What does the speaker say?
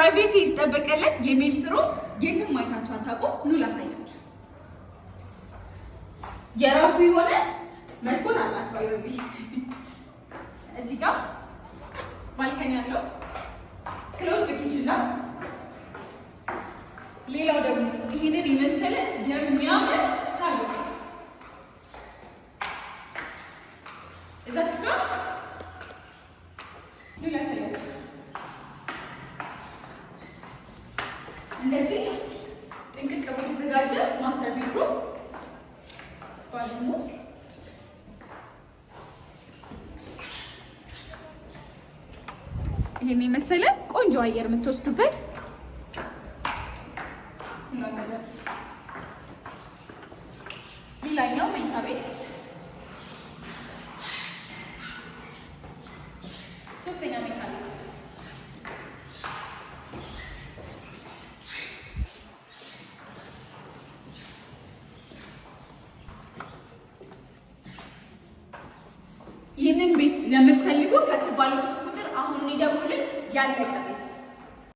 ፕራይቬሲ የተጠበቀለት የሜድስ ሩም የትም አይታችሁ አታውቁም። ኑ ላሳያችሁ። የራሱ የሆነ መስኮት አላት። ባይበቢ እዚህ ጋር ባልከኒ ያለው ክሎዝድ ኪችን ነው። ሌላው ደግሞ ይሄንን የመሰለ የሚያምር ሳሎን እዛች ጋር ሌላ ሳሎን እንደዚህ ጥንቅቅ ብሎ የተዘጋጀ ማስተር ቤድሩም ባዝሙ ይሄን የመሰለ ቆንጆ አየር የምትወስዱበት ሌላኛው መኝታ ቤት ሶስተኛ መኝታ ቤት ይህንን ቤት ለምትፈልጉ ከስር ባለው ስልክ ቁጥር አሁን ይደውሉልን። ያለቀ ቤት